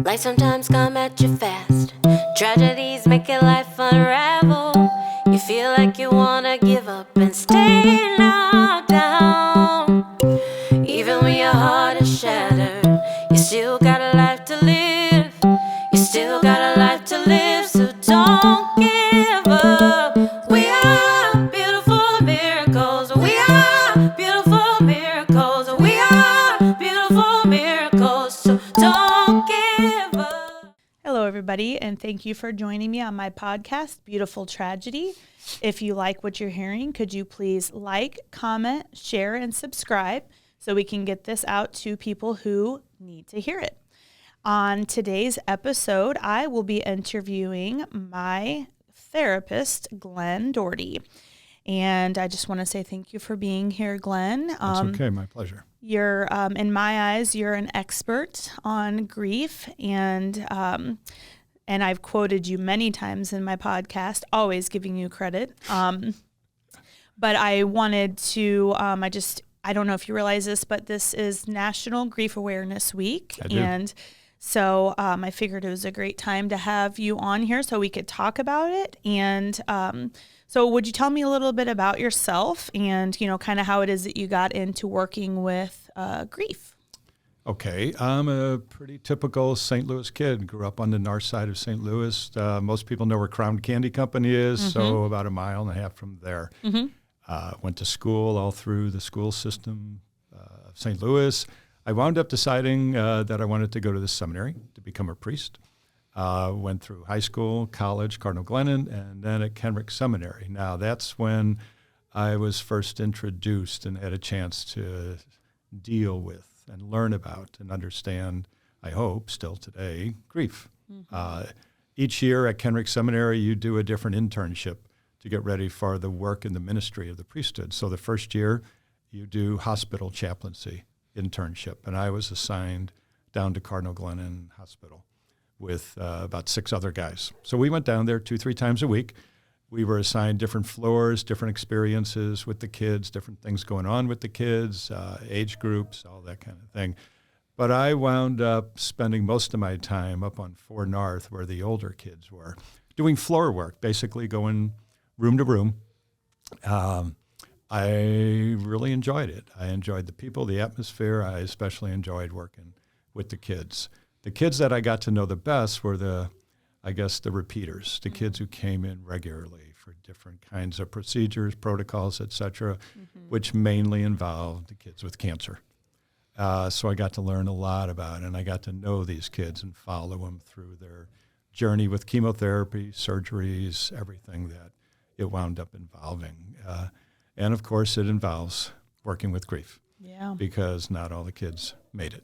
Life sometimes come at you fast. Tragedies make your life unravel. You feel like you wanna give up and stay knocked down. Even when your heart is shattered, you still got a life to live. You still got a life to live, so don't give up. We are beautiful miracles. We are beautiful miracles. We are beautiful miracles, so don't give up. Hello, everybody, and thank you for joining me on my podcast, Beautiful Tragedy. If you like what you're hearing, could you please like, comment, share, and subscribe so we can get this out to people who need to hear it. On today's episode, I will be interviewing my therapist, Glen Doherty. And I just want to say thank you for being here, Glen. That's okay. My pleasure. You're, in my eyes, you're an expert on grief, and I've quoted you many times in my podcast, always giving you credit. But I wanted to, I don't know if you realize this, but this is National Grief Awareness Week. I do. And so I figured it was a great time to have you on here so we could talk about it. And so would you tell me a little bit about yourself and, kind of how it is that you got into working with grief? Okay. I'm a pretty typical St. Louis kid. Grew up on the north side of St. Louis. Most people know where Crown Candy Company is, so about a mile and a half from there. Went to school all through the school system of St. Louis. I wound up deciding that I wanted to go to the seminary to become a priest. Went through high school, college, Cardinal Glennon, and then at Kenrick Seminary. Now, that's when I was first introduced and had a chance to deal with and learn about and understand, I hope, still today, grief. Each year at Kenrick Seminary, you do a different internship to get ready for the work in the ministry of the priesthood. So the first year, you do hospital chaplaincy internship, and I was assigned down to Cardinal Glennon Hospital with about 6 other guys. So we went down there 2-3 times a week. We were assigned different floors, different experiences with the kids, different things going on with the kids, age groups, all that kind of thing. But I wound up spending most of my time up on 4 North where the older kids were, doing floor work, basically going room to room. I really enjoyed it. I enjoyed the people, the atmosphere. I especially enjoyed working with the kids. The kids that I got to know the best were the repeaters, the kids who came in regularly for different kinds of procedures, protocols, et cetera, which mainly involved the kids with cancer. So I got to learn a lot about it, and I got to know these kids and follow them through their journey with chemotherapy, surgeries, everything that it wound up involving. And, of course, it involves working with grief because not all the kids made it.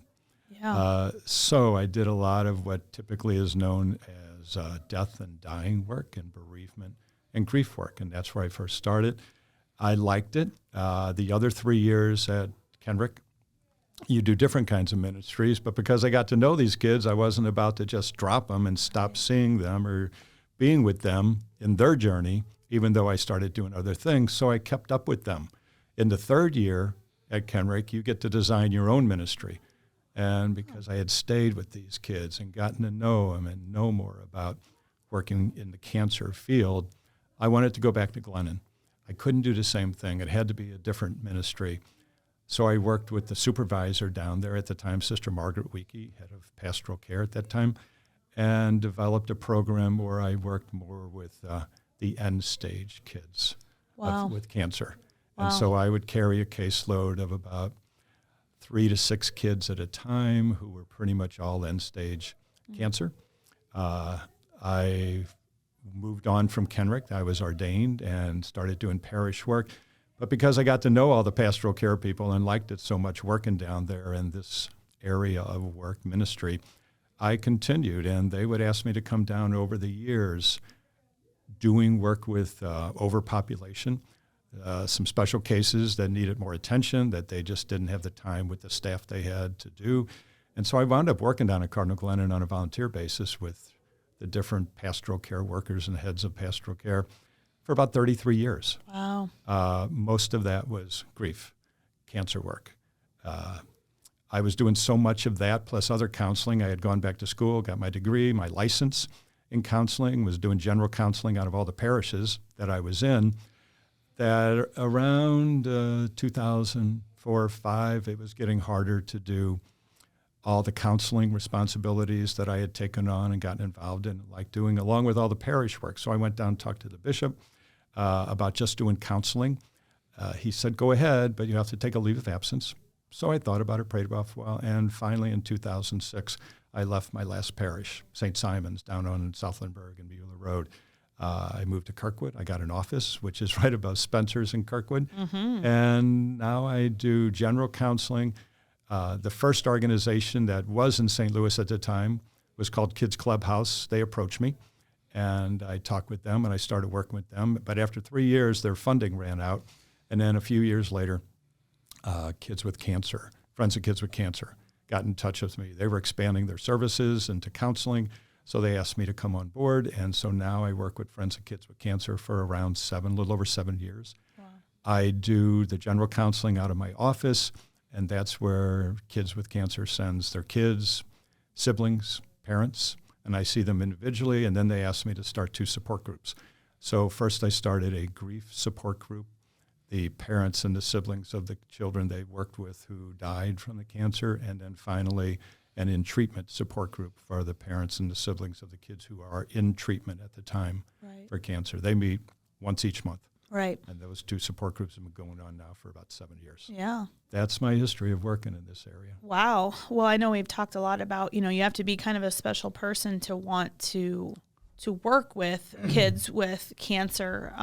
So I did a lot of what typically is known as death and dying work and bereavement and grief work, and that's where I first started. I liked it. The other 3 years at Kenrick, you do different kinds of ministries, but because I got to know these kids, I wasn't about to just drop them and stop seeing them or being with them in their journey, even though I started doing other things, so I kept up with them. In the 3rd year at Kenrick, you get to design your own ministry. And because I had stayed with these kids and gotten to know them and know more about working in the cancer field, I wanted to go back to Glennon. I couldn't do the same thing. It had to be a different ministry. So I worked with the supervisor down there at the time, Sister Margaret Weekey, head of pastoral care at that time, and developed a program where I worked more with the end-stage kids with cancer. And so I would carry a caseload of about 3 to 6 kids at a time who were pretty much all end-stage cancer. I moved on from Kenrick. I was ordained and started doing parish work. But because I got to know all the pastoral care people and liked it so much working down there in this area of work ministry, I continued. And they would ask me to come down over the years doing work with overpopulation, some special cases that needed more attention that they just didn't have the time with the staff they had to do. And so I wound up working down at Cardinal Glennon on a volunteer basis with the different pastoral care workers and heads of pastoral care for about 33 years. Wow. Most of that was grief, cancer work. I was doing so much of that, plus other counseling. I had gone back to school, got my degree, my license in counseling, was doing general counseling out of all the parishes that I was in, that around 2004 or 5, it was getting harder to do all the counseling responsibilities that I had taken on and gotten involved in, like doing, along with all the parish work. So I went down and talked to the bishop about just doing counseling. He said, go ahead, but you have to take a leave of absence. So I thought about it, prayed about it for a while, and finally in 2006, I left my last parish, St. Simon's, down on Southlandburg and Mueller Road. I moved to Kirkwood. I got an office, which is right above Spencer's in Kirkwood. And now I do general counseling. The first organization that was in St. Louis at the time was called Kids Clubhouse. They approached me, and I talked with them, and I started working with them. But after 3 years, their funding ran out. And then a few years later, Kids with Cancer, Friends of Kids with Cancer, got in touch with me. They were expanding their services into counseling, so they asked me to come on board. And so now I work with Friends of Kids with Cancer for around a little over 7 years. Wow. I do the general counseling out of my office, and that's where Kids with Cancer sends their kids, siblings, parents, and I see them individually, and then they ask me to start 2 support groups. So first I started a grief support group, the parents and the siblings of the children they worked with who died from the cancer, and then finally an in-treatment support group for the parents and the siblings of the kids who are in treatment at the time for cancer. They meet once each month. Right. And those 2 support groups have been going on now for about 7 years. Yeah. That's my history of working in this area. Wow. Well, I know we've talked a lot about, you have to be kind of a special person to want to work with kids with cancer.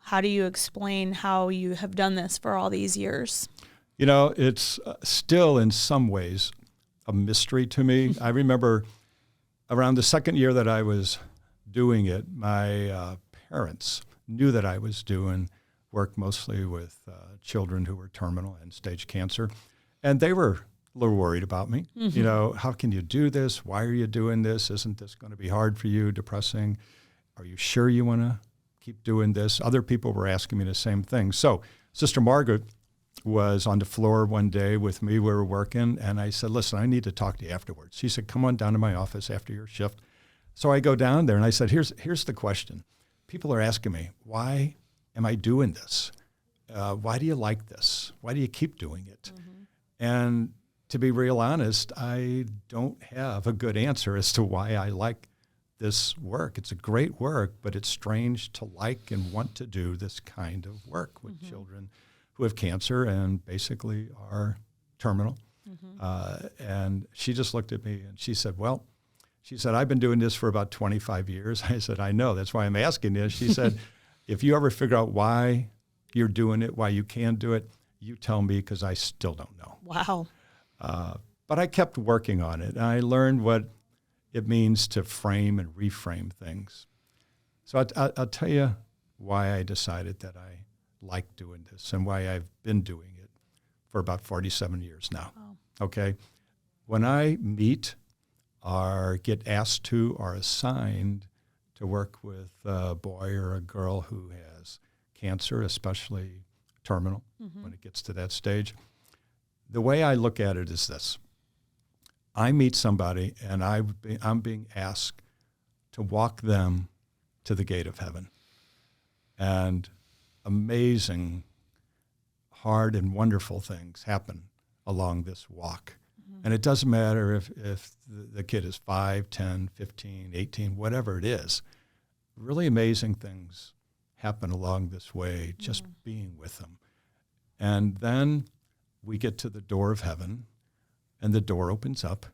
How do you explain how you have done this for all these years? It's still in some ways a mystery to me. I remember around the second year that I was doing it, my parents knew that I was doing work mostly with children who were terminal and stage cancer, and they were a little worried about me. How can you do this? Why are you doing this? Isn't this going to be hard for you, depressing? Are you sure you want to keep doing this? Other people were asking me the same thing. So Sister Margaret was on the floor one day with me. We were working, and I said, listen, I need to talk to you afterwards. She said, come on down to my office after your shift. So I go down there, and I said, here's the question. People are asking me, why am I doing this? Why do you like this? Why do you keep doing it? And to be real honest, I don't have a good answer as to why I like this work. It's a great work, but it's strange to like and want to do this kind of work with children who have cancer and basically are terminal. And she just looked at me and she said, I've been doing this for about 25 years. I said, I know, that's why I'm asking this. She said, if you ever figure out why you're doing it, why you can do it, you tell me, because I still don't know. Wow. But I kept working on it, and I learned what it means to frame and reframe things. So I'll tell you why I decided that I like doing this and why I've been doing it for about 47 years now. Wow. Okay? When I meet or get asked to or assigned to work with a boy or a girl who has cancer, especially terminal, when it gets to that stage, the way I look at it is this. I meet somebody, and I'm being asked to walk them to the gate of heaven. And amazing, hard, and wonderful things happen along this walk. And it doesn't matter if the kid is 5, 10, 15, 18, whatever it is. Really amazing things happen along this way, just being with them. And then we get to the door of heaven, and the door opens up,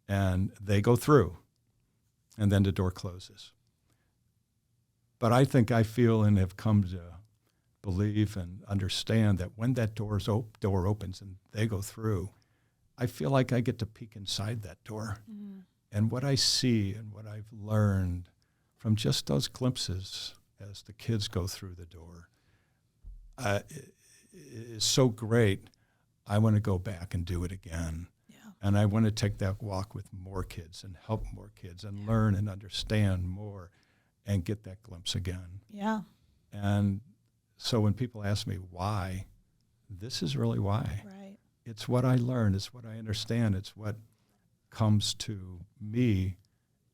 and they go through, and then the door closes. But I think I feel and have come to believe and understand that when that door opens and they go through, I feel like I get to peek inside that door. And what I see and what I've learned from just those glimpses as the kids go through the door is so great. I want to go back and do it again. Yeah. And I want to take that walk with more kids and help more kids and learn and understand more and get that glimpse again. Yeah. And so when people ask me why, this is really why. Right. it's what I learn. It's what I understand. It's what comes to me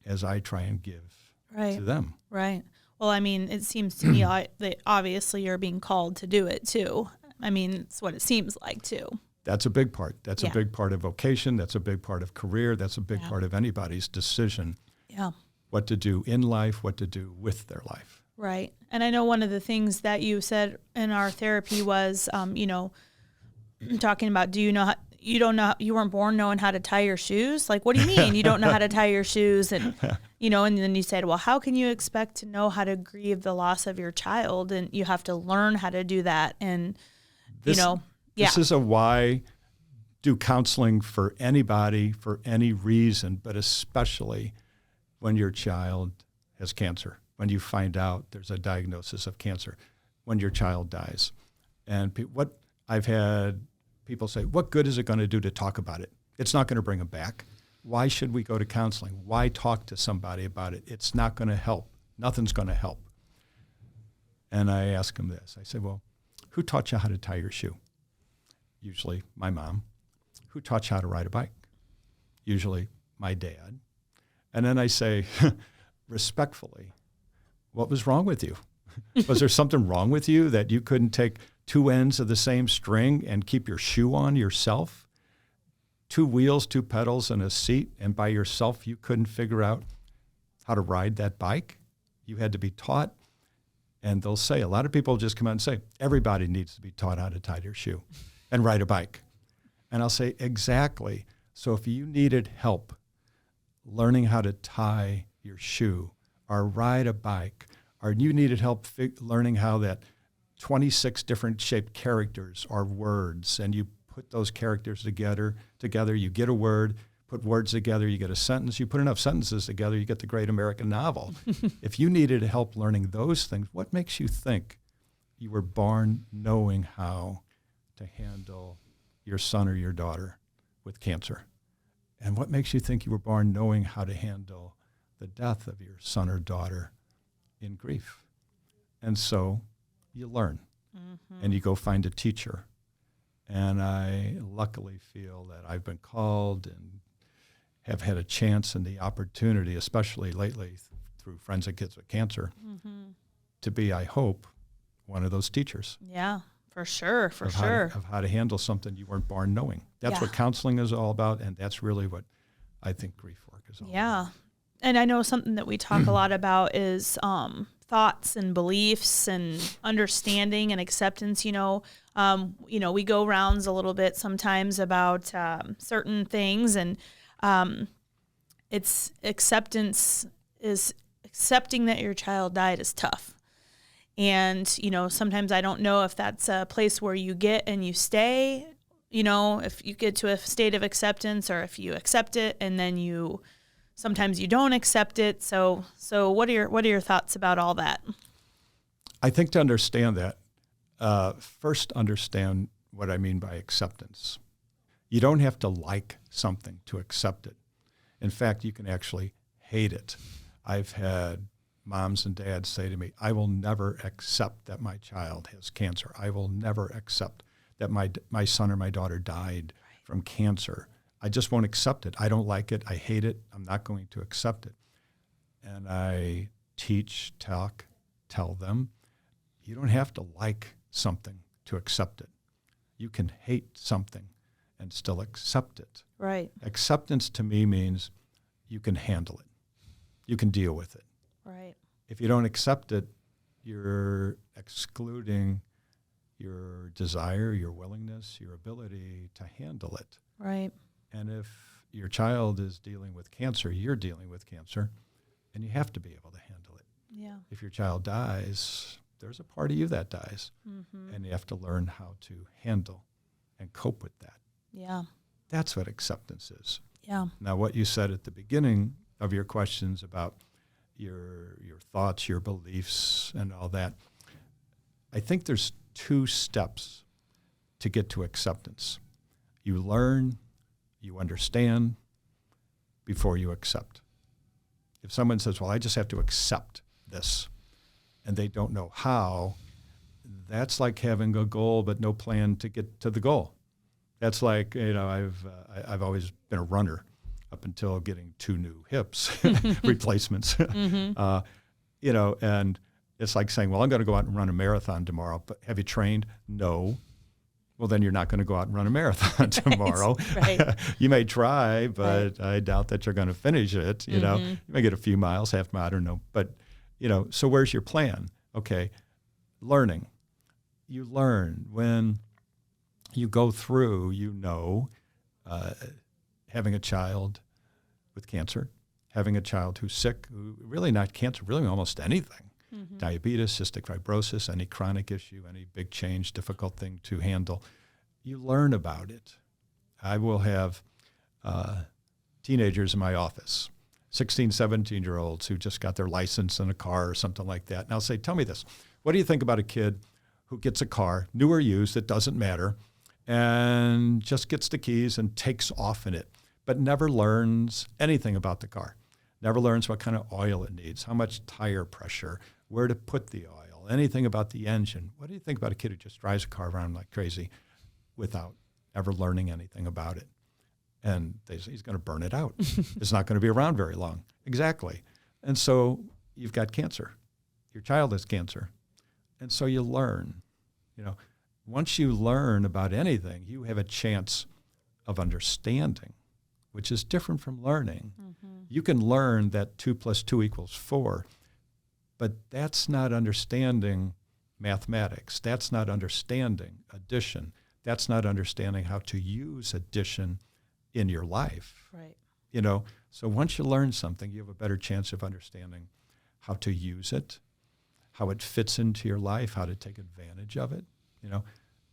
as I try and give Right. to them. Right. Well, I mean, it seems to me that obviously you're being called to do it too. I mean, it's what it seems like too. That's a big part. That's Yeah. a big part of vocation. That's a big part of career. That's a big Yeah. part of anybody's decision. Yeah. What to do in life, what to do with their life. Right. And I know one of the things that you said in our therapy was, talking about, you weren't born knowing how to tie your shoes? Like, what do you mean you don't know how to tie your shoes? And, and then you said, well, how can you expect to know how to grieve the loss of your child? And you have to learn how to do that. And, This is a why do counseling for anybody, for any reason, but especially when your child has cancer, when you find out there's a diagnosis of cancer, when your child dies. And what I've had people say, what good is it going to do to talk about it? It's not going to bring them back. Why should we go to counseling? Why talk to somebody about it? It's not going to help. Nothing's going to help. And I ask them this. I say, well, who taught you how to tie your shoe? Usually my mom. Who taught you how to ride a bike? Usually my dad. And then I say, respectfully, what was wrong with you? Was there something wrong with you that you couldn't take two ends of the same string and keep your shoe on yourself? Two wheels, two pedals, and a seat, and by yourself you couldn't figure out how to ride that bike? You had to be taught. And they'll say, a lot of people just come out and say, everybody needs to be taught how to tie their shoe and ride a bike. And I'll say, exactly. So if you needed help learning how to tie your shoe or ride a bike, or you needed help learning how that 26 different shaped characters are words, and you put those characters together, you get a word, put words together, you get a sentence, you put enough sentences together, you get the great American novel. If you needed help learning those things, what makes you think you were born knowing how to handle your son or your daughter with cancer? And what makes you think you were born knowing how to handle the death of your son or daughter in grief? And so you learn, and you go find a teacher. And I luckily feel that I've been called and have had a chance and the opportunity, especially lately through Friends of Kids with Cancer, to be, I hope, one of those teachers. Yeah, for sure, Of how to handle something you weren't born knowing. That's what counseling is all about, and that's really what I think grief work is all about. Yeah. And I know something that we talk a lot about is thoughts and beliefs and understanding and acceptance. We go rounds a little bit sometimes about certain things, and it's acceptance is accepting that your child died is tough. And, sometimes I don't know if that's a place where you get and you stay, if you get to a state of acceptance, or if you accept it and then sometimes you don't accept it. So what are your thoughts about all that? I think to understand that, first understand what I mean by acceptance. You don't have to like something to accept it. In fact, you can actually hate it. I've had moms and dads say to me, I will never accept that my child has cancer. I will never accept that my son or my daughter died from cancer. I just won't accept it. I don't like it. I hate it. I'm not going to accept it. And I teach, tell them, you don't have to like something to accept it. You can hate something and still accept it. Right. Acceptance to me means you can handle it. You can deal with it. Right. If you don't accept it, you're excluding your desire, your willingness, your ability to handle it. Right. And if your child is dealing with cancer, you're dealing with cancer, and you have to be able to handle it. Yeah. If your child dies, there's a part of you that dies, and you have to learn how to handle and cope with that. Yeah. That's what acceptance is. Yeah. Now, what you said at the beginning of your questions about your thoughts, your beliefs, and all that, I think there's 2 steps to get to acceptance. You learn, you understand, before you accept. If someone says, well, I just have to accept this, and they don't know how, that's like having a goal but no plan to get to the goal. That's like, I've always been a runner up until getting 2 new hips replacements. And it's like saying, well, I'm going to go out and run a marathon tomorrow, but have you trained? No. Well, then you're not going to go out and run a marathon tomorrow. Right. You may try, but I doubt that you're going to finish it. You may get a few miles, half mile, I don't know. But, so where's your plan? Okay, learning. You learn when you go through, having a child with cancer, having a child who's sick, who really not cancer, really almost anything. Diabetes, cystic fibrosis, any chronic issue, any big change, difficult thing to handle. You learn about it. I will have teenagers in my office, 16, 17-year-olds who just got their license in a car or something like that. And I'll say, tell me this. What do you think about a kid who gets a car, new or used, it doesn't matter, and just gets the keys and takes off in it, but never learns anything about the car? Never learns what kind of oil it needs, how much tire pressure, where to put the oil, anything about the engine. What do you think about a kid who just drives a car around like crazy without ever learning anything about it? And they say he's going to burn it out. It's not going to be around very long. Exactly. And so you've got cancer. Your child has cancer. And so you learn. Once you learn about anything, you have a chance of understanding, which is different from learning. You can learn that 2 + 2 = 4, but that's not understanding mathematics. That's not understanding addition. That's not understanding how to use addition in your life. Right. So once you learn something, you have a better chance of understanding how to use it, how it fits into your life, how to take advantage of it,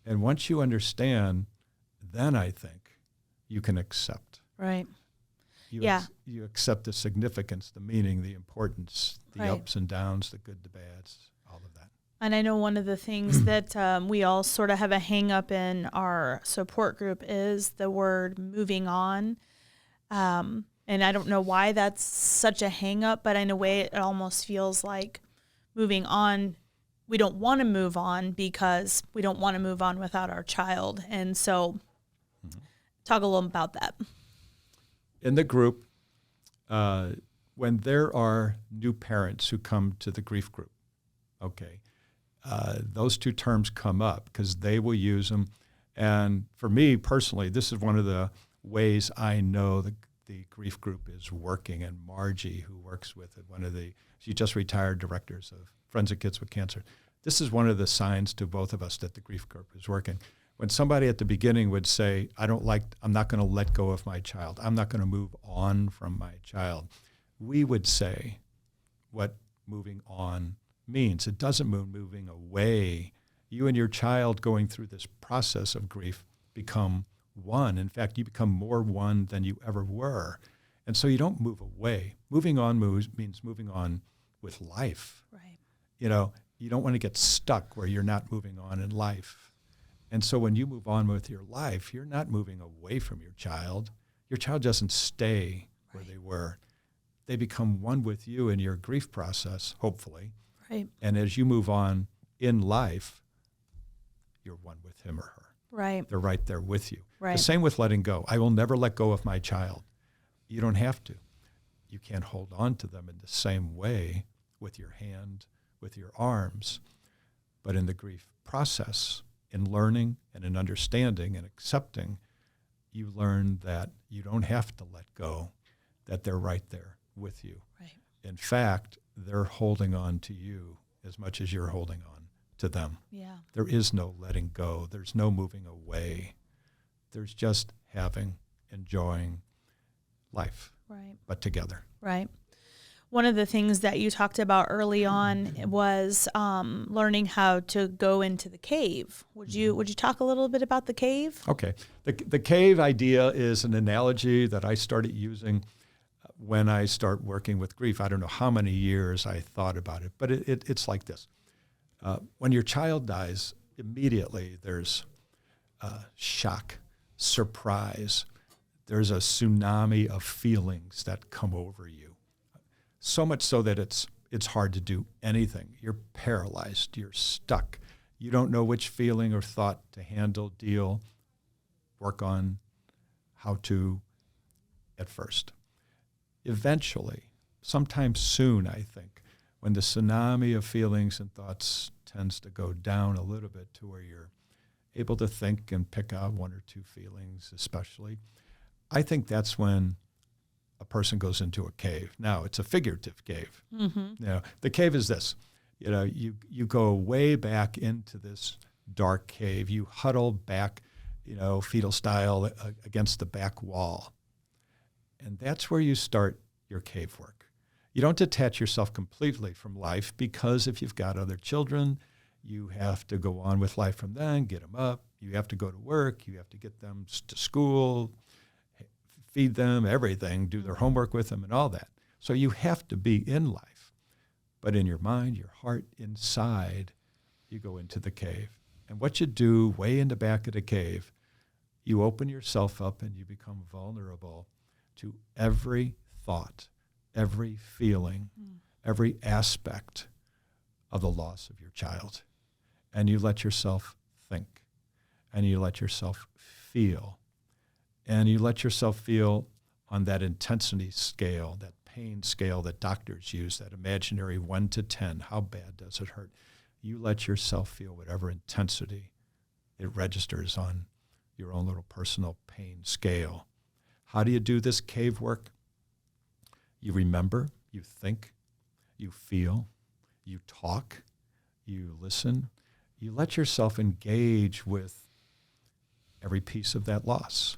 And once you understand, then I think you can accept. Right. You accept the significance, the meaning, the importance, the Right. ups and downs, the good, the bads, all of that. And I know one of the things that we all sort of have a hang up in our support group is the word moving on. And I don't know why that's such a hang up, but in a way it almost feels like moving on. We don't want to move on because we don't want to move on without our child. And so talk a little about that. In the group, when there are new parents who come to the grief group, those 2 terms come up because they will use them. And for me personally, this is one of the ways I know the grief group is working. And Margie, who works with it, she just retired directors of Friends of Kids with Cancer. This is one of the signs to both of us that the grief group is working. When somebody at the beginning would say, I'm not going to let go of my child. I'm not going to move on from my child. We would say what moving on means. It doesn't mean moving away. You and your child going through this process of grief become one. In fact, you become more one than you ever were. And so you don't move away. Moving on means moving on with life. Right. You don't want to get stuck where you're not moving on in life. And so when you move on with your life, you're not moving away from your child. Your child doesn't stay where they were. They become one with you in your grief process, hopefully. Right. And as you move on in life, you're one with him or her. Right. They're right there with you. Right. The same with letting go. I will never let go of my child. You don't have to. You can't hold on to them in the same way with your hand, with your arms. But in the grief process, in learning and in understanding and accepting, you learn that you don't have to let go, that they're right there with you. Right. In fact, they're holding on to you as much as you're holding on to them. Yeah. There is no letting go. There's no moving away. There's just having, enjoying life, Right. but together. Right. One of the things that you talked about early on was learning how to go into the cave. Would you talk a little bit about the cave? Okay. The cave idea is an analogy that I started using when I start working with grief. I don't know how many years I thought about it, but it's like this. When your child dies, immediately there's shock, surprise. There's a tsunami of feelings that come over you. So much so that it's hard to do anything. You're paralyzed. You're stuck. You don't know which feeling or thought to handle, deal, work on how to at first. Eventually, sometime soon, I think, when the tsunami of feelings and thoughts tends to go down a little bit to where you're able to think and pick out one or two feelings especially, I think that's when a person goes into a cave. Now, it's a figurative cave. The cave is this. You go way back into this dark cave. You huddle back, fetal style against the back wall. And that's where you start your cave work. You don't detach yourself completely from life, because if you've got other children, you have to go on with life from then, get them up. You have to go to work. You have to get them to school, feed them, everything, do their homework with them and all that. So you have to be in life. But in your mind, your heart, inside, you go into the cave. And what you do way in the back of the cave, you open yourself up and you become vulnerable to every thought, every feeling, every aspect of the loss of your child. And you let yourself think, and you let yourself feel, and you let yourself feel on that intensity scale, that pain scale that doctors use, that imaginary 1 to 10. How bad does it hurt? You let yourself feel whatever intensity it registers on your own little personal pain scale. How do you do this cave work? You remember, you think, you feel, you talk, you listen. You let yourself engage with every piece of that loss.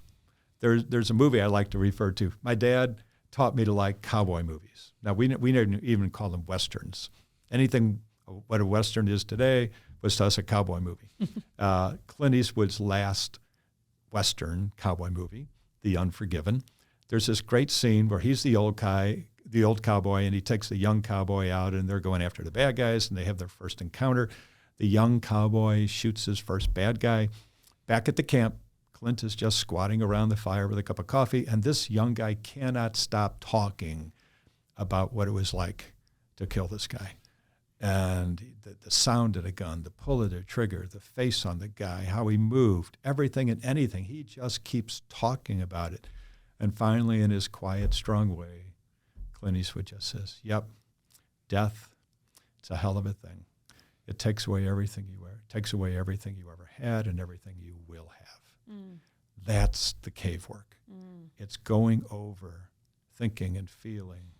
There's a movie I like to refer to. My dad taught me to like cowboy movies. Now, we didn't even call them Westerns. Anything what a Western is today was to us a cowboy movie. Clint Eastwood's last Western cowboy movie, The Unforgiven, there's this great scene where he's the old cowboy, and he takes the young cowboy out, and they're going after the bad guys, and they have their first encounter. The young cowboy shoots his first bad guy. Back at the camp, Clint is just squatting around the fire with a cup of coffee, and this young guy cannot stop talking about what it was like to kill this guy. And the sound of the gun, the pull of the trigger, the face on the guy, how he moved, everything and anything. He just keeps talking about it. And finally, in his quiet, strong way, Clint Eastwood just says, yep, death, it's a hell of a thing. It takes away everything you were. It takes away everything you ever had and everything you will have. That's the cave work. It's going over, thinking and feeling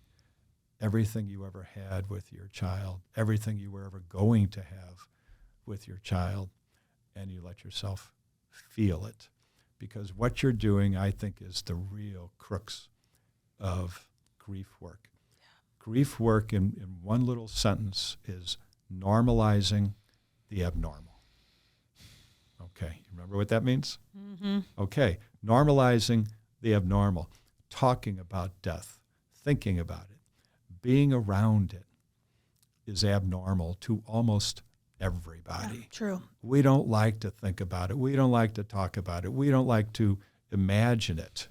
everything you ever had with your child, everything you were ever going to have with your child, and you let yourself feel it. Because what you're doing, I think, is the real crux of grief work. Yeah. Grief work, in one little sentence, is normalizing the abnormal. Okay, you remember what that means? Okay, normalizing the abnormal, talking about death, thinking about it, being around it is abnormal to almost everybody. Yeah, true. We don't like to think about it. We don't like to talk about it. We don't like to imagine it.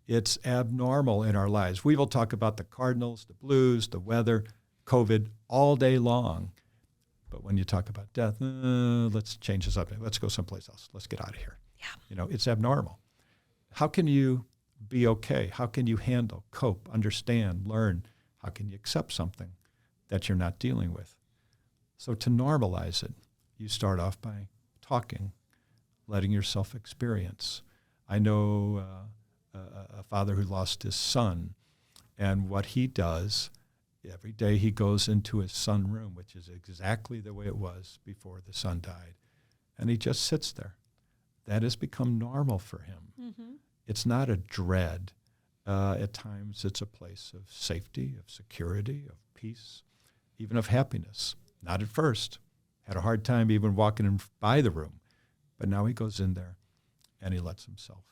It's abnormal in our lives. We will talk about the Cardinals, the Blues, the weather, COVID all day long. But when you talk about death, let's change the subject. Let's go someplace else. Let's get out of here. Yeah. It's abnormal. How can you be okay? How can you handle, cope, understand, learn? How can you accept something that you're not dealing with? So to normalize it, you start off by talking, letting yourself experience. I know a father who lost his son, and what he does, every day he goes into his son room, which is exactly the way it was before the son died, and he just sits there. That has become normal for him. It's not a dread. At times it's a place of safety, of security, of peace, even of happiness. Not at first. Had a hard time even walking by the room. But now he goes in there and he lets himself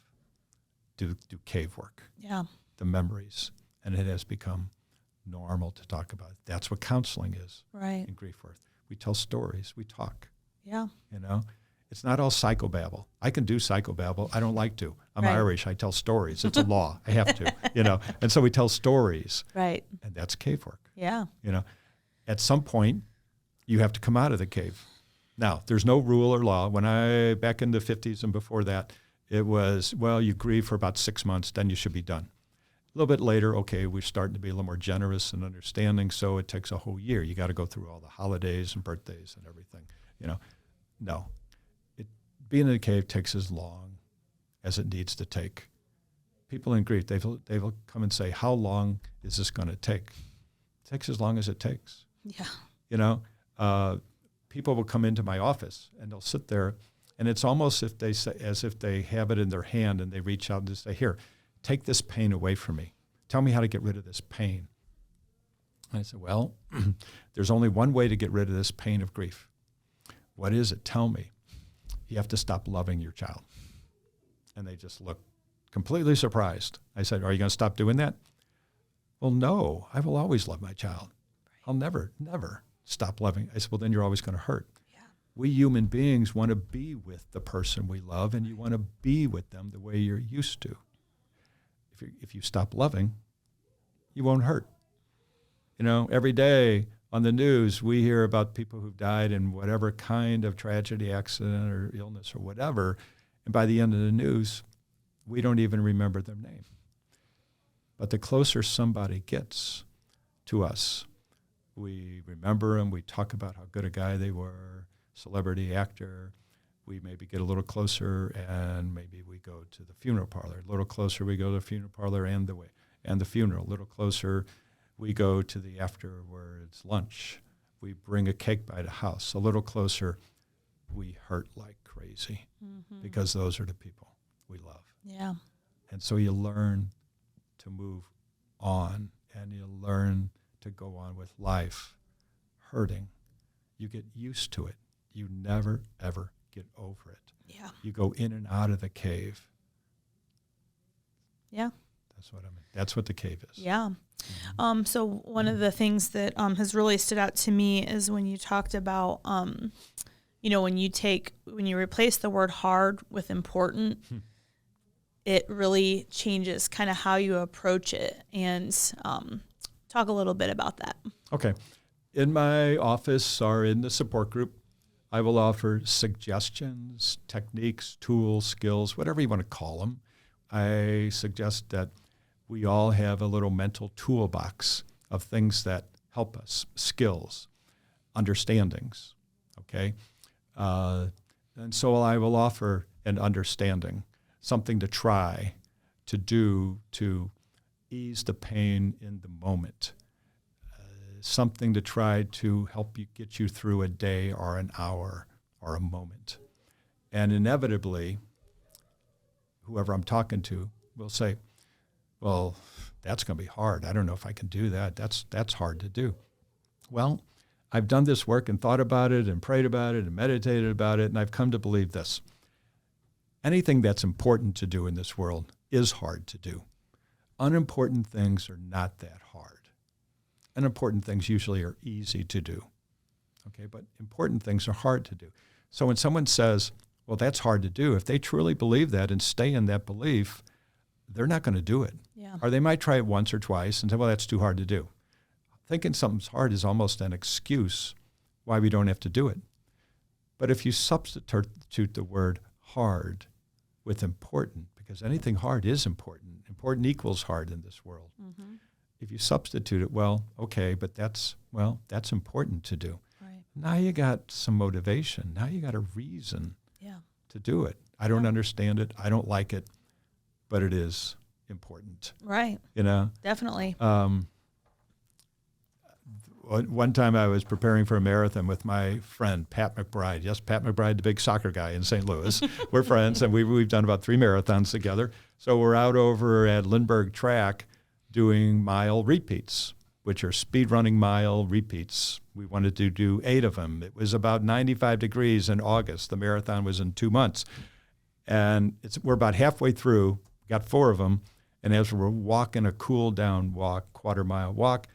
do cave work. Yeah. The memories. And it has become normal to talk about. That's what counseling is. Right. In grief work. We tell stories. We talk. Yeah. It's not all psychobabble. I can do psychobabble. I don't like to. I'm Irish. I tell stories. It's a law. I have to, And so we tell stories. Right. And that's cave work. Yeah. At some point, you have to come out of the cave. Now, there's no rule or law. When back in the 50s and before that, It was, well, you grieve for about 6 months, then you should be done. A little bit later, okay, we're starting to be a little more generous and understanding, so it takes a whole year. You got to go through all the holidays and birthdays and everything. No. Being in a cave takes as long as it needs to take. People in grief, they will come and say, how long is this going to take? It takes as long as it takes. Yeah. People will come into my office and they'll sit there, and it's almost as if they have it in their hand and they reach out and say, here, take this pain away from me. Tell me how to get rid of this pain. And I said, well, there's only one way to get rid of this pain of grief. What is it? Tell me. You have to stop loving your child. And they just look completely surprised. I said, are you going to stop doing that? Well, no, I will always love my child. I'll never stop loving. I said, well, then you're always going to hurt. Yeah. We human beings want to be with the person we love, and you want to be with them the way you're used to. If you stop loving, you won't hurt. Every day on the news, we hear about people who've died in whatever kind of tragedy, accident, or illness or whatever. And by the end of the news, we don't even remember their name. But the closer somebody gets to us, we remember them, we talk about how good a guy they were, celebrity, actor. We maybe get a little closer, and maybe we go to the funeral parlor. A little closer, we go to the funeral parlor and the funeral. A little closer, we go to the afterwards lunch. We bring a cake by the house. A little closer, we hurt like crazy because those are the people we love. Yeah. And so you learn to move on, and you learn to go on with life hurting. You get used to it. You never, ever get over it. Yeah. You go in and out of the cave. Yeah. That's what I mean. That's what the cave is. Yeah. So one of the things that has really stood out to me is when you talked about, when you replace the word hard with important, it really changes kind of how you approach it. And talk a little bit about that. Okay. In my office or in the support group, I will offer suggestions, techniques, tools, skills, whatever you want to call them. I suggest that we all have a little mental toolbox of things that help us, skills, understandings, okay? And so I will offer an understanding, something to try, to do, to ease the pain in the moment, something to try to help you get you through a day or an hour or a moment. And inevitably, whoever I'm talking to will say, well, that's going to be hard. I don't know if I can do that. That's hard to do. Well, I've done this work and thought about it and prayed about it and meditated about it, and I've come to believe this. Anything that's important to do in this world is hard to do. Unimportant things are not that hard. Unimportant things usually are easy to do. Okay, but important things are hard to do. So when someone says, well, that's hard to do, if they truly believe that and stay in that belief, they're not going to do it. Yeah. Or they might try it once or twice and say, well, that's too hard to do. Thinking something's hard is almost an excuse why we don't have to do it. But if you substitute the word hard with important, because anything hard is important. Important equals hard in this world. Mm-hmm. If you substitute it, well, okay, but that's important to do. Right. Now you got some motivation. Now you got a reason to do it. I don't understand it. I don't like it, but it is important. Right. Definitely. One time I was preparing for a marathon with my friend, Pat McBride. Yes, Pat McBride, the big soccer guy in St. Louis. We're friends, and we've done about 3 marathons together. So we're out over at Lindbergh Track doing mile repeats, which are speed running mile repeats. We wanted to do 8 of them. It was about 95 degrees in August. The marathon was in 2 months. And we're about halfway through, got 4 of them. And as we're walking a cool down walk, quarter-mile walk,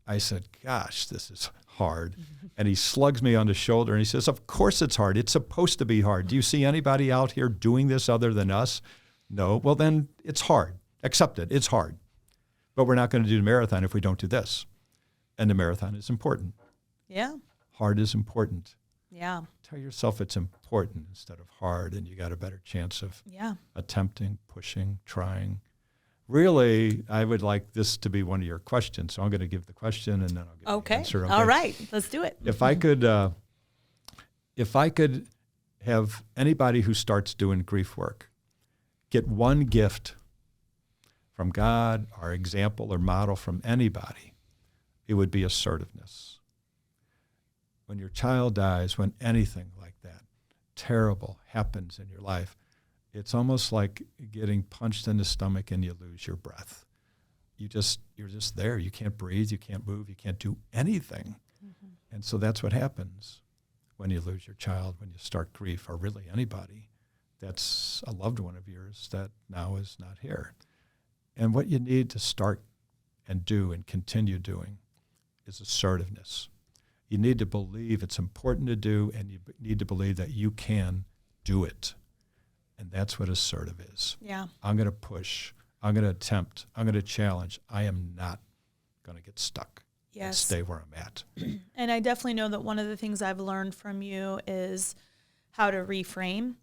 I said, gosh, this is hard. And he slugs me on the shoulder and he says, of course it's hard. It's supposed to be hard. Do you see anybody out here doing this other than us? No. Well, then it's hard. Accept it. It's hard. But we're not going to do the marathon if we don't do this. And the marathon is important. Yeah. Hard is important. Yeah. Tell yourself it's important instead of hard, and you got a better chance of attempting, pushing, trying. Really, I would like this to be one of your questions, so I'm going to give the question and then I'll give the answer. Okay. All right, let's do it. If I could have anybody who starts doing grief work get one gift from God or example or model from anybody, it would be assertiveness. When your child dies, when anything like that terrible happens in your life, it's almost like getting punched in the stomach and you lose your breath. You're just there. You can't breathe. You can't move. You can't do anything. Mm-hmm. And so that's what happens when you lose your child, when you start grief, or really anybody that's a loved one of yours that now is not here. And what you need to start and do and continue doing is assertiveness. You need to believe it's important to do, and you need to believe that you can do it. And that's what assertive is. Yeah. I'm going to push. I'm going to attempt. I'm going to challenge. I am not going to get stuck and stay where I'm at. And I definitely know that one of the things I've learned from you is how to reframe.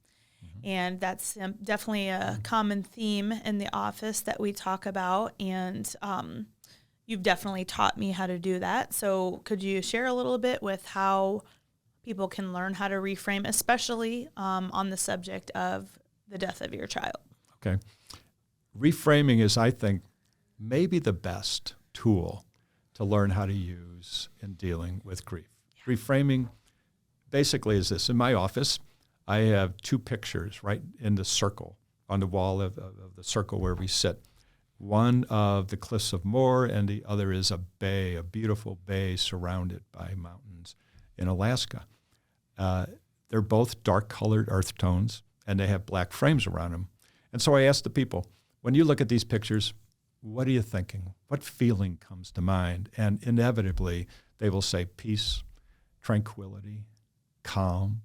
Mm-hmm. And that's definitely a common theme in the office that we talk about. And you've definitely taught me how to do that. So could you share a little bit with how people can learn how to reframe, especially on the subject of the death of your child? Okay. Reframing is, I think, maybe the best tool to learn how to use in dealing with grief. Yeah. Reframing basically is this. In my office, I have two pictures right in the circle, on the wall of the circle where we sit. One of the cliffs of Moher, and the other is a bay, a beautiful bay surrounded by mountains in Alaska. They're both dark-colored earth tones, and they have black frames around them. And so I asked the people, when you look at these pictures, what are you thinking? What feeling comes to mind? And inevitably, they will say peace, tranquility, calm,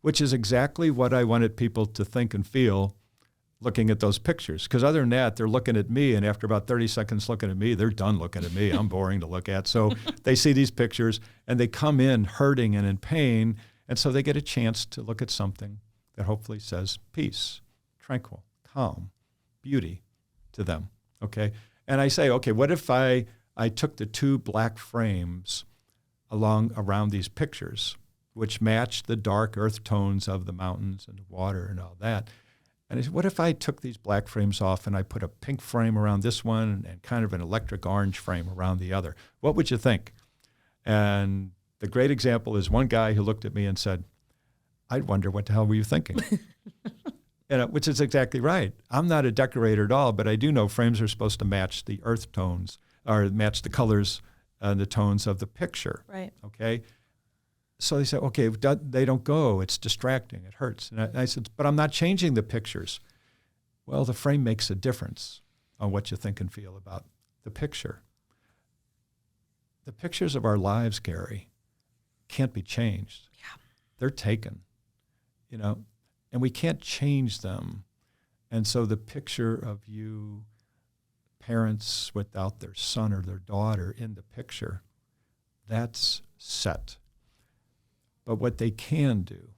which is exactly what I wanted people to think and feel looking at those pictures. Because other than that, they're looking at me, and after about 30 seconds looking at me, they're done looking at me. I'm boring to look at. So they see these pictures, and they come in hurting and in pain, and so they get a chance to look at something that hopefully says peace, tranquil, calm, beauty to them, okay? And I say, okay, what if I took the two black frames around these pictures, which match the dark earth tones of the mountains and the water and all that, and I said, what if I took these black frames off and I put a pink frame around this one and kind of an electric orange frame around the other? What would you think? And the great example is one guy who looked at me and said, I'd wonder what the hell were you thinking? Which is exactly right. I'm not a decorator at all, but I do know frames are supposed to match the earth tones or match the colors and the tones of the picture. Right. Okay? So they said, okay, they don't go. It's distracting. It hurts. And I said, but I'm not changing the pictures. Well, the frame makes a difference on what you think and feel about the picture. The pictures of our lives, Carrie, can't be changed. Yeah. They're taken, and we can't change them. And so the picture of you, parents without their son or their daughter in the picture, that's set. But what they can do,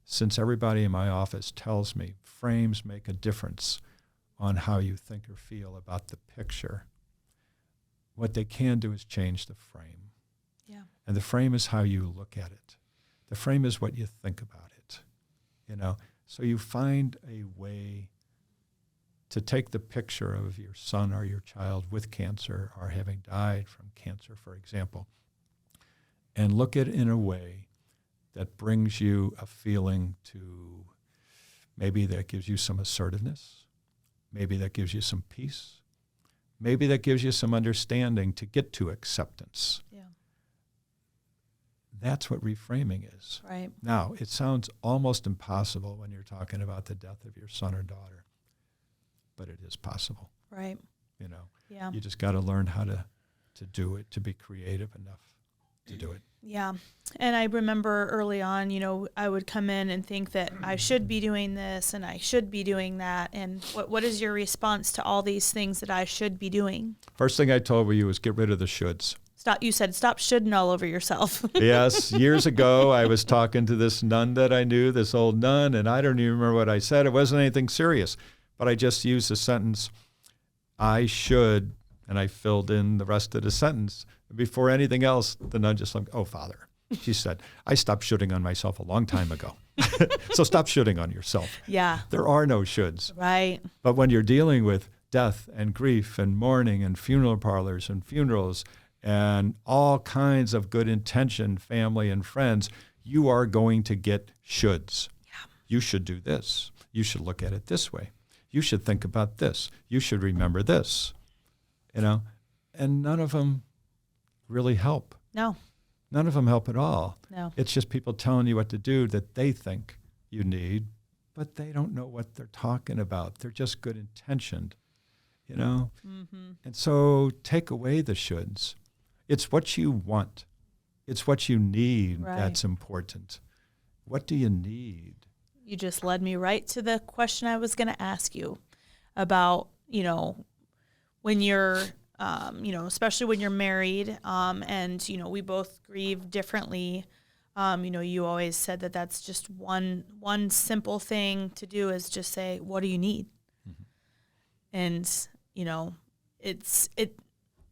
since everybody in my office tells me frames make a difference on how you think or feel about the picture, what they can do is change the frame. Yeah. And the frame is how you look at it. The frame is what you think about it, So you find a way to take the picture of your son or your child with cancer or having died from cancer, for example, and look at it in a way that brings you a feeling to, maybe that gives you some assertiveness, maybe that gives you some peace, maybe that gives you some understanding to get to acceptance. Yeah. That's what reframing is. Right. Now, it sounds almost impossible when you're talking about the death of your son or daughter, but it is possible. Right. Yeah. You just got to learn how to do it, to be creative enough to do it. Yeah. And I remember early on, I would come in and think that I should be doing this and I should be doing that. And what is your response to all these things that I should be doing? First thing I told you was get rid of the shoulds. You said stop shoulding all over yourself. Yes, years ago, I was talking to this nun that I knew, this old nun, and I don't even remember what I said. It wasn't anything serious, but I just used the sentence, I should, and I filled in the rest of the sentence. Before anything else, the nun just like, oh, Father. She said, I stopped shooting on myself a long time ago. So stop shooting on yourself. Yeah. There are no shoulds. Right. But when you're dealing with death and grief and mourning and funeral parlors and funerals and all kinds of good intention, family and friends, you are going to get shoulds. Yeah. You should do this. You should look at it this way. You should think about this. You should remember this. And none of them really help. No. None of them help at all. No. It's just people telling you what to do that they think you need, but they don't know what they're talking about. They're just good intentioned, Mm-hmm. And so take away the shoulds. It's what you want. It's what you need that's important. What do you need? You just led me right to the question I was going to ask you about, when you're, especially when you're married, and, we both grieve differently. You always said that that's just one simple thing to do is just say, what do you need? Mm-hmm. And,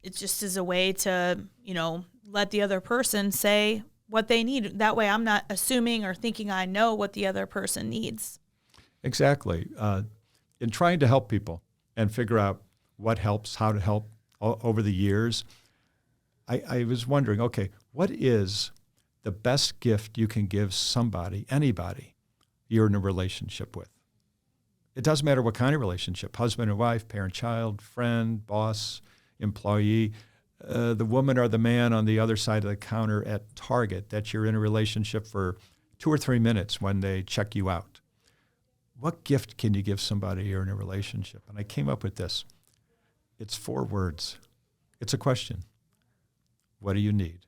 it just is a way to, let the other person say what they need. That way I'm not assuming or thinking I know what the other person needs. Exactly. In trying to help people and figure out what helps, how to help over the years, I was wondering, okay, what is the best gift you can give somebody, anybody you're in a relationship with? It doesn't matter what kind of relationship, husband and wife, parent-child, friend, boss, employee, the woman or the man on the other side of the counter at Target that you're in a relationship for 2 or 3 minutes when they check you out. What gift can you give somebody you're in a relationship? And I came up with this. It's 4 words. It's a question. What do you need?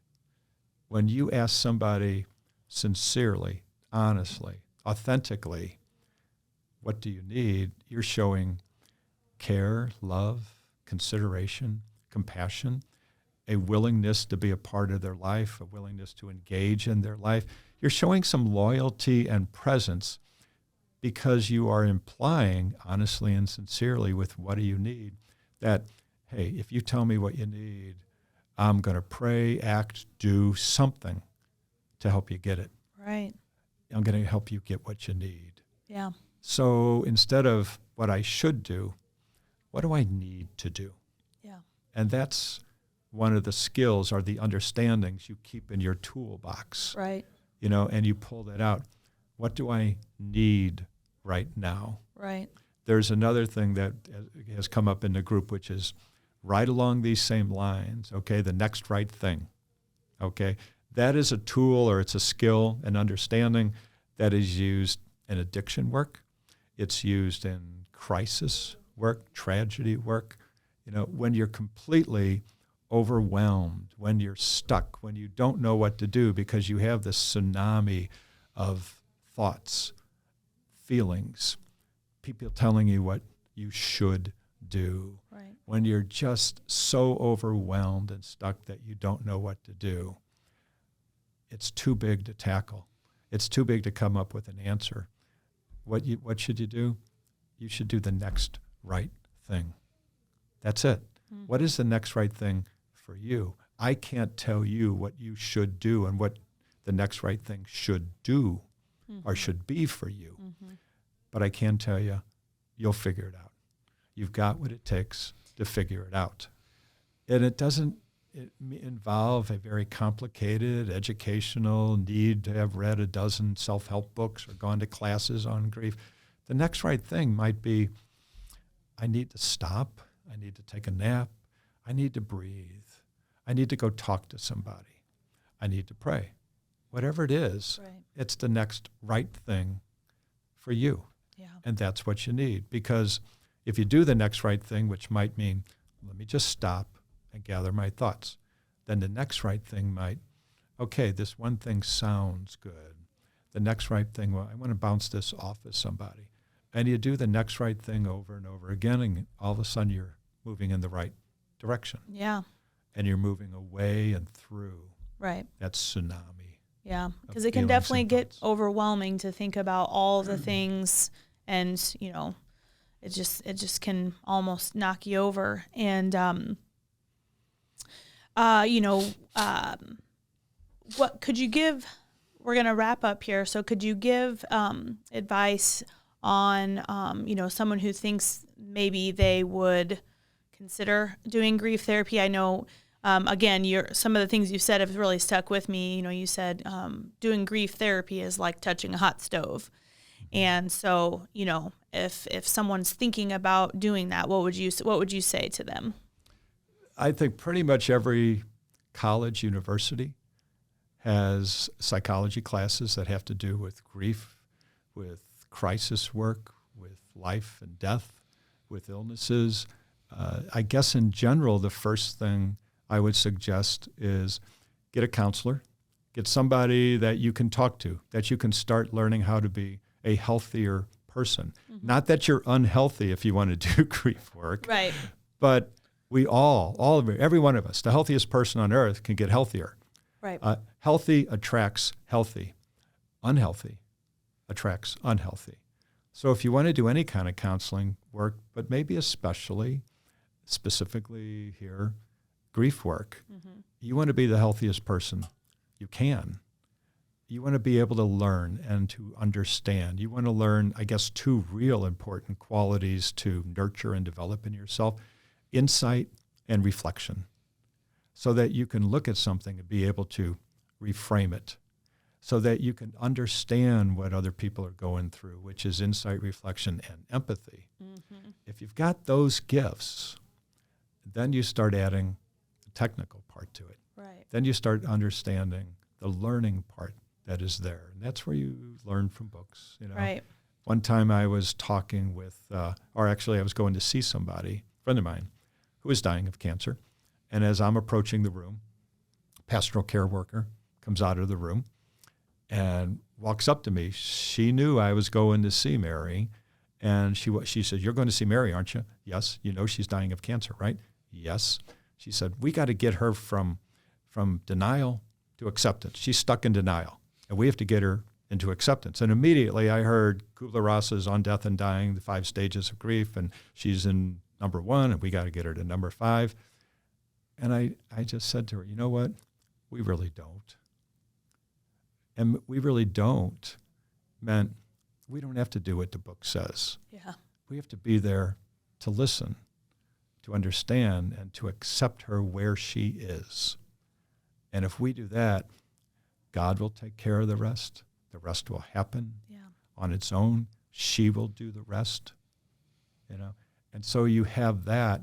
When you ask somebody sincerely, honestly, authentically, what do you need? You're showing care, love, consideration, compassion, a willingness to be a part of their life, a willingness to engage in their life. You're showing some loyalty and presence because you are implying, honestly and sincerely, with what do you need, that, hey, if you tell me what you need, I'm going to pray, act, do something to help you get it. Right. I'm going to help you get what you need. Yeah. So instead of what I should do, what do I need to do? Yeah. And that's one of the skills or the understandings you keep in your toolbox. Right. And you pull that out. What do I need right now? Right. There's another thing that has come up in the group, which is right along these same lines, okay, the next right thing, okay? That is a tool or it's a skill and understanding that is used in addiction work. It's used in crisis work, tragedy work. When you're completely overwhelmed, when you're stuck, when you don't know what to do because you have this tsunami of thoughts, feelings, people telling you what you should do. Right. When you're just so overwhelmed and stuck that you don't know what to do, it's too big to tackle. It's too big to come up with an answer. What should you do? You should do the next right thing. That's it. Mm-hmm. What is the next right thing for you? I can't tell you what you should do and what the next right thing should do or should be for you. Mm-hmm. But I can tell you, you'll figure it out. You've got what it takes to figure it out. And it doesn't involve a very complicated educational need to have read a dozen self-help books or gone to classes on grief. The next right thing might be, I need to stop. I need to take a nap. I need to breathe. I need to go talk to somebody. I need to pray. Whatever it is, It's the next right thing for you. Yeah. And that's what you need. Because if you do the next right thing, which might mean, let me just stop and gather my thoughts, then the next right thing might, okay, this one thing sounds good. The next right thing, well, I want to bounce this off of somebody. And you do the next right thing over and over again, and all of a sudden you're moving in the right direction. Yeah. and you're moving away and through Right. that tsunami. Yeah, of because it can feelings definitely and get thoughts. overwhelming to think about all the things, and it just can almost knock you over. And what could you give? We're gonna wrap up here, so could you give advice on someone who thinks maybe they would consider doing grief therapy? I know. Again, some of the things you said have really stuck with me. You said doing grief therapy is like touching a hot stove. And so, if someone's thinking about doing that, what would you say to them? I think pretty much every college, university has psychology classes that have to do with grief, with crisis work, with life and death, with illnesses. I guess in general, the first thing I would suggest is get a counselor, get somebody that you can talk to, that you can start learning how to be a healthier person. Mm-hmm. Not that you're unhealthy if you want to do grief work, right? But we every one of us, the healthiest person on earth can get healthier. Right. Healthy attracts healthy. Unhealthy attracts unhealthy. So if you want to do any kind of counseling work, but maybe specifically here, grief work, you want to be the healthiest person you can. You want to be able to learn and to understand. You want to learn, I guess, two real important qualities to nurture and develop in yourself: insight and reflection, so that you can look at something and be able to reframe it, so that you can understand what other people are going through, which is insight, reflection, and empathy. Mm-hmm. If you've got those gifts, then you start adding the technical part to it. Right. Then you start understanding the learning part that is there. And that's where you learn from books. Right. One time I was talking with, I was going to see somebody, a friend of mine, who was dying of cancer. And as I'm approaching the room, pastoral care worker comes out of the room and walks up to me. She knew I was going to see Mary. And she said, "You're going to see Mary, aren't you?" "Yes." "You know she's dying of cancer, right?" "Yes." She said, "We got to get her from denial to acceptance. She's stuck in denial, and we have to get her into acceptance." And immediately I heard Kubler-Ross's On Death and Dying, the 5 Stages of Grief, and she's in number 1, and we got to get her to number 5. And I just said to her, "You know what? We really don't." And we really don't meant we don't have to do what the book says. Yeah. We have to be there to listen, to understand, and to accept her where she is. And if we do that, God will take care of the rest. The rest will happen on its own. She will do the rest, And so you have that,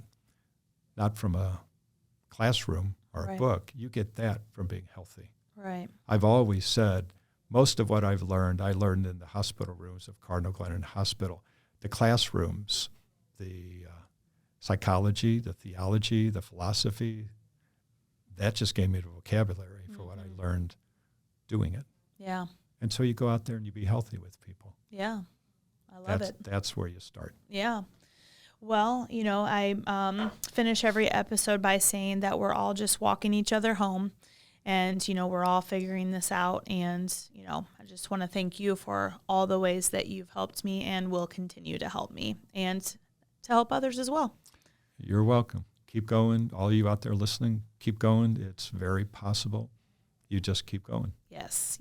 not from a classroom or a book. You get that from being healthy. Right. I've always said most of what I learned in the hospital rooms of Cardinal Glen Hospital. The classrooms, the psychology, the theology, the philosophy, that just gave me the vocabulary for what I learned doing it. Yeah. And so you go out there and you be healthy with people. Yeah. I love it. That's where you start. Yeah. Well, I finish every episode by saying that we're all just walking each other home, and, we're all figuring this out. And, I just want to thank you for all the ways that you've helped me and will continue to help me and to help others as well. You're welcome. Keep going. All you out there listening, keep going. It's very possible. You just keep going. Yes.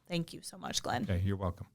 Thank you so much, Glenn. Okay, you're welcome.